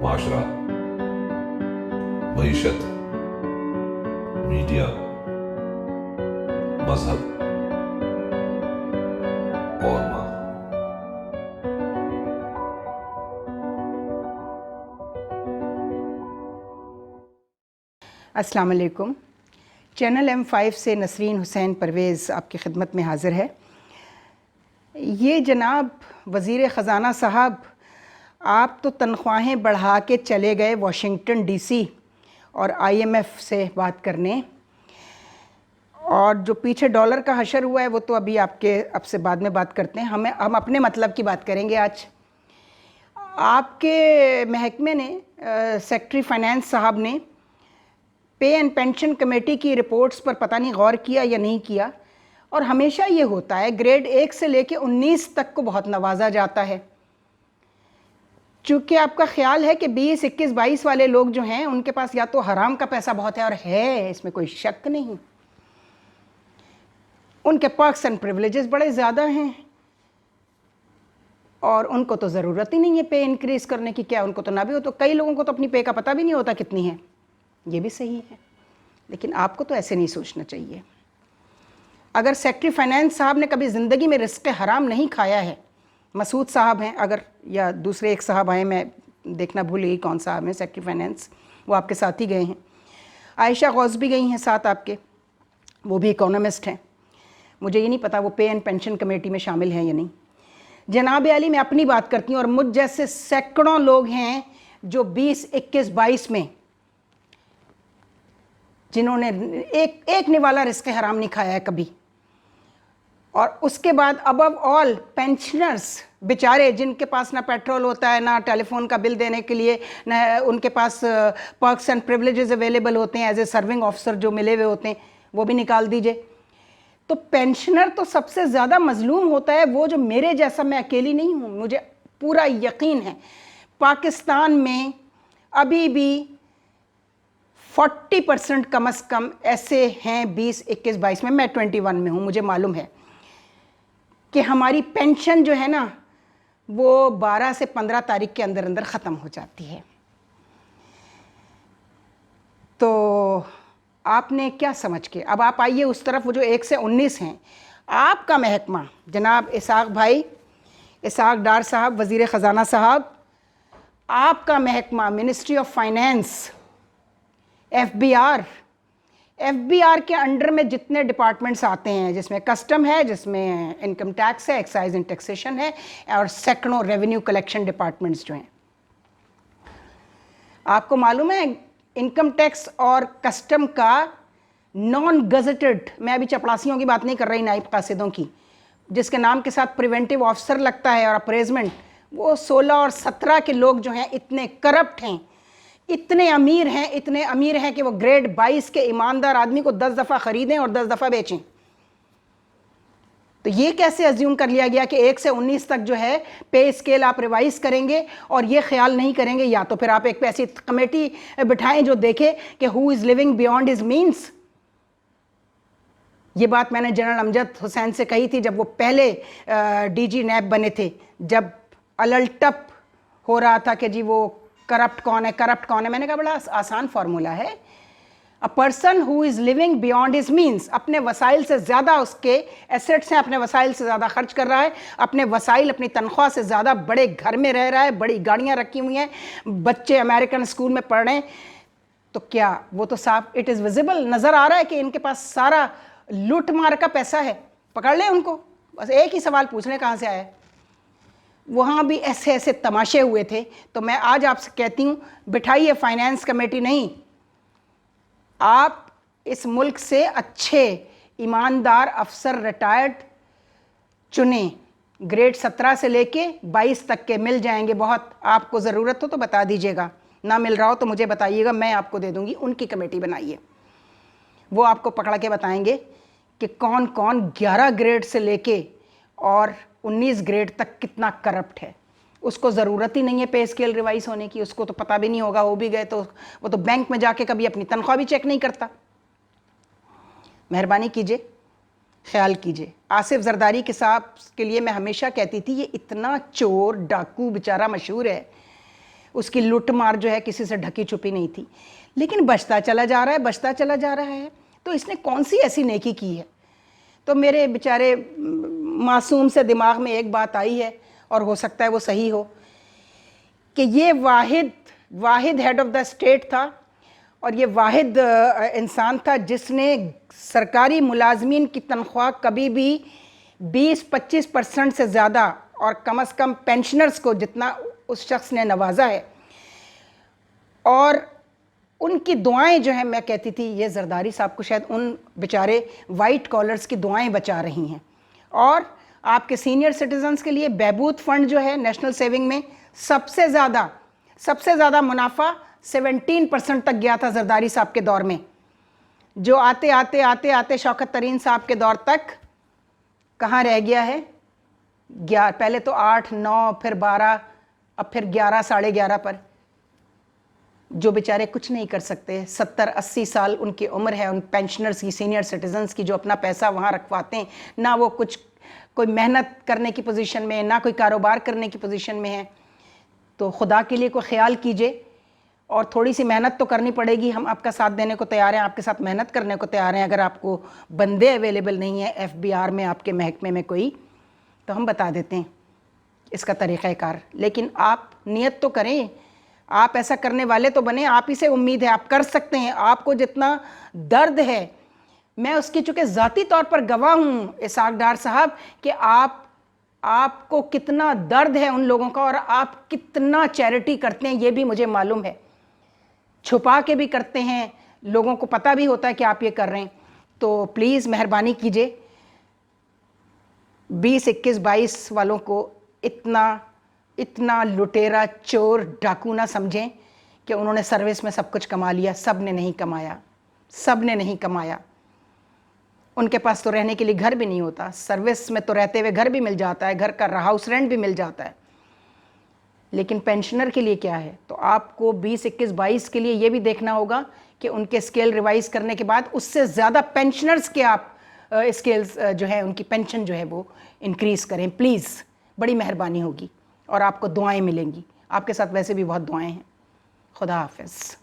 معاشرہ، معیشت، میڈیا، مذہب اور ماں۔ السلام علیکم۔ چینل M5 سے نسرین حسین پرویز آپ کی خدمت میں حاضر ہے۔ یہ جناب وزیر خزانہ صاحب، آپ تو تنخواہیں بڑھا کے چلے گئے واشنگٹن ڈی سی اور IMF سے بات کرنے، اور جو پیچھے ڈالر کا حشر ہوا ہے وہ تو اب سے بعد میں بات کرتے ہیں۔ ہم اپنے مطلب کی بات کریں گے آج۔ آپ کے محکمے نے سیکٹری فائنانس صاحب نے پے اینڈ پینشن کمیٹی کی رپورٹس پر پتہ نہیں غور کیا یا نہیں کیا، اور ہمیشہ یہ ہوتا ہے گریڈ 1 سے لے کے 19 تک کو بہت نوازا جاتا ہے، چونکہ آپ کا خیال ہے کہ 20, 21, 22 والے لوگ جو ہیں ان کے پاس یا تو حرام کا پیسہ بہت ہے، اور ہے اس میں کوئی شک نہیں، ان کے پرکس اینڈ پریولیجز بڑے زیادہ ہیں، اور ان کو تو ضرورت ہی نہیں ہے پے انکریز کرنے کی۔ کیا ان کو تو نہ بھی ہو، تو کئی لوگوں کو تو اپنی پے کا پتہ بھی نہیں ہوتا کتنی ہے، یہ بھی صحیح ہے، لیکن آپ کو تو ایسے نہیں سوچنا چاہیے۔ اگر سیکٹری فائنانس صاحب نے کبھی زندگی میں رزق حرام نہیں کھایا ہے، مسعود صاحب ہیں اگر، یا دوسرے ایک صاحب آئے، میں دیکھنا بھول گئی کون صاحب ہیں سیکٹری فائنانس، وہ آپ کے ساتھ ہی گئے ہیں۔ عائشہ غوث بھی گئی ہیں ساتھ آپ کے، وہ بھی اکانومسٹ ہیں، مجھے یہ نہیں پتا وہ پے اینڈ پینشن کمیٹی میں شامل ہیں یا نہیں۔ جناب عالی، میں اپنی بات کرتی ہوں، اور مجھ جیسے سینکڑوں لوگ ہیں جو 20, 21, 22 میں جنہوں نے ایک نوالا رزق حرام نہیں کھایا ہے کبھی، اور اس کے بعد ابو آل پینشنرز بیچارے جن کے پاس نہ پیٹرول ہوتا ہے، نہ ٹیلی فون کا بل دینے کے لیے، نہ ان کے پاس پرکس اینڈ پریولیجز اویلیبل ہوتے ہیں ایز اے سرونگ آفیسر جو ملے ہوئے ہوتے ہیں، وہ بھی نکال دیجئے۔ تو پینشنر تو سب سے زیادہ مظلوم ہوتا ہے، وہ جو میرے جیسا، میں اکیلی نہیں ہوں، مجھے پورا یقین ہے پاکستان میں ابھی بھی 40% کم از کم ایسے ہیں 20, 21, 22 میں 21 میں ہوں، مجھے معلوم ہے کہ ہماری پینشن جو ہے نا وہ 12 سے 15 تاریخ کے اندر اندر ختم ہو جاتی ہے۔ تو آپ نے کیا سمجھ کے، اب آپ آئیے اس طرف، وہ جو 1 سے 19 ہیں، آپ کا محکمہ جناب اسحاق بھائی، اسحاق ڈار صاحب، وزیر خزانہ صاحب، آپ کا محکمہ ministry of finance, F B R کے انڈر میں جتنے ڈپارٹمنٹس آتے ہیں، جس میں کسٹم ہے، جس میں انکم ٹیکس ہے، ایکسائز اینڈ ٹیکسیشن ہے، اور سینکڑوں ریونیو کلیکشن ڈپارٹمنٹس جو ہیں، آپ کو معلوم ہے انکم ٹیکس اور کسٹم کا نان گزٹڈ، میں ابھی چپڑاسیوں کی بات نہیں کر رہی، نائب قاصدوں کی، جس کے نام کے ساتھ پریونٹیو آفیسر لگتا ہے اور اپریزمنٹ، وہ 16 اور 17 کے لوگ جو ہیں اتنے کرپٹ ہیں، اتنے امیر ہیں کہ وہ گریڈ 22 کے ایماندار آدمی کو 10 دفعہ خریدیں اور 10 دفعہ بیچیں۔ تو یہ کیسے ازیوم کر لیا گیا کہ 1 سے 19 تک جو ہے پے اسکیل آپ ریوائز کریں گے، اور یہ خیال نہیں کریں گے، یا تو پھر آپ ایک ایسی کمیٹی بٹھائیں جو دیکھے کہ ہو از لیونگ بیونڈ ہز مینس۔ یہ بات میں نے جنرل امجد حسین سے کہی تھی جب وہ پہلے ڈی جی نیب بنے تھے، جب الٹپ ہو رہا تھا کہ جی وہ کرپٹ کون ہے، میں نے کہا بڑا آسان فارمولہ ہے، a person who is living beyond his means، اپنے وسائل سے زیادہ اس کے ایسٹس ہیں، اپنے وسائل سے زیادہ خرچ کر رہا ہے، اپنے وسائل اپنی تنخواہ سے زیادہ بڑے گھر میں رہ رہا ہے، بڑی گاڑیاں رکھی ہوئی ہیں، بچے امریکن اسکول میں پڑھ رہے ہیں، تو کیا وہ تو صاف اٹ از ویزیبل نظر آ رہا ہے کہ ان کے پاس سارا لوٹ مار کا پیسہ ہے، پکڑ لیں ان کو۔ بس ایک ہی سوال پوچھ لیں کہاں سے آیا ہے۔ وہاں بھی ایسے تماشے ہوئے تھے، تو میں آج آپ سے کہتی ہوں بٹھائیے فائنانس کمیٹی، نہیں، آپ اس ملک سے اچھے ایماندار افسر ریٹائرڈ چنیں، گریڈ 17 سے لے کے 22 تک کے مل جائیں گے، بہت آپ کو ضرورت ہو تو بتا دیجیے گا، نہ مل رہا ہو تو مجھے بتائیے گا، میں آپ کو دے دوں گی، ان کی کمیٹی بنائیے، وہ آپ کو پکڑ کے بتائیں گے کہ کون 11 گریڈ سے لے کے اور 19 گریڈ تک کتنا کرپٹ ہے۔ اس کو ضرورت ہی نہیں ہے پے اسکیل ریوائز ہونے کی، اس کو تو پتہ بھی نہیں ہوگا، ہو بھی گئے تو وہ تو بینک میں جا کے کبھی اپنی تنخواہ بھی چیک نہیں کرتا۔ مہربانی کیجئے، خیال کیجئے۔ آصف زرداری کے صاحب کے لیے میں ہمیشہ کہتی تھی یہ اتنا چور ڈاکو بیچارہ مشہور ہے، اس کی لوٹ مار جو ہے کسی سے ڈھکی چھپی نہیں تھی، لیکن بچتا چلا جا رہا ہے، بچتا چلا جا رہا ہے. تو اس نے کون سی ایسی نیکی کی ہے؟ تو میرے بیچارے معصوم سے دماغ میں ایک بات آئی ہے، اور ہو سکتا ہے وہ صحیح ہو، کہ یہ واحد ہیڈ آف دا اسٹیٹ تھا، اور یہ واحد انسان تھا جس نے سرکاری ملازمین کی تنخواہ کبھی بھی 20-25% سے زیادہ، اور کم از کم پینشنرز کو جتنا اس شخص نے نوازا ہے. اور ان کی دعائیں جو ہیں، میں کہتی تھی یہ زرداری صاحب کو شاید ان بیچارے وائٹ کالرز کی دعائیں بچا رہی ہیں. اور آپ کے سینئر سٹیزنز کے لیے بہبود فنڈ جو ہے نیشنل سیونگ میں سب سے زیادہ منافع 17% تک گیا تھا زرداری صاحب کے دور میں، جو آتے شوکت ترین صاحب کے دور تک کہاں رہ گیا ہے؟ پہلے تو 8, 9, پھر 12, اب پھر 11, 11:30 پر. جو بیچارے کچھ نہیں کر سکتے، 70-80 سال ان کی عمر ہے ان پینشنرز کی، سینئر سٹیزنز کی، جو اپنا پیسہ وہاں رکھواتے ہیں، نہ وہ کوئی محنت کرنے کی پوزیشن میں، نہ کوئی کاروبار کرنے کی پوزیشن میں ہے. تو خدا کے لیے کوئی خیال کیجئے، اور تھوڑی سی محنت تو کرنی پڑے گی. ہم آپ کا ساتھ دینے کو تیار ہیں، آپ کے ساتھ محنت کرنے کو تیار ہیں. اگر آپ کو بندے اویلیبل نہیں ہیں FBR میں، آپ کے محکمے میں کوئی، تو ہم بتا دیتے ہیں اس کا طریقہ کار. لیکن آپ نیت تو کریں، آپ ایسا کرنے والے تو بنیں. آپ ہی سے امید ہے، آپ کر سکتے ہیں. آپ کو جتنا درد ہے، میں اس کی چونکہ ذاتی طور پر گواہ ہوں اسحاق ڈار صاحب، کہ آپ کو کتنا درد ہے ان لوگوں کا، اور آپ کتنا چیریٹی کرتے ہیں یہ بھی مجھے معلوم ہے. چھپا کے بھی کرتے ہیں، لوگوں کو پتہ بھی ہوتا ہے کہ آپ یہ کر رہے ہیں. تو پلیز مہربانی کیجئے 20, 21, 22 والوں کو اتنا لٹیرا، چور، ڈاکو نہ سمجھیں کہ انہوں نے سروس میں سب کچھ کما لیا. سب نے نہیں کمایا. ان کے پاس تو رہنے کے لیے گھر بھی نہیں ہوتا. سروس میں تو رہتے ہوئے گھر بھی مل جاتا ہے، گھر کا ہاؤس رینٹ بھی مل جاتا ہے، لیکن پینشنر کے لیے کیا ہے؟ تو آپ کو 20, 21, 22 کے لیے یہ بھی دیکھنا ہوگا کہ ان کے اسکیل ریوائز کرنے کے بعد اس سے زیادہ پینشنرز کے آپ اسکیلز جو ہے، ان کی پینشن جو ہے وہ انکریز کریں. پلیز، بڑی مہربانی ہوگی، اور آپ کو دعائیں ملیں گی. آپ کے ساتھ ویسے بھی بہت دعائیں ہیں. خدا حافظ.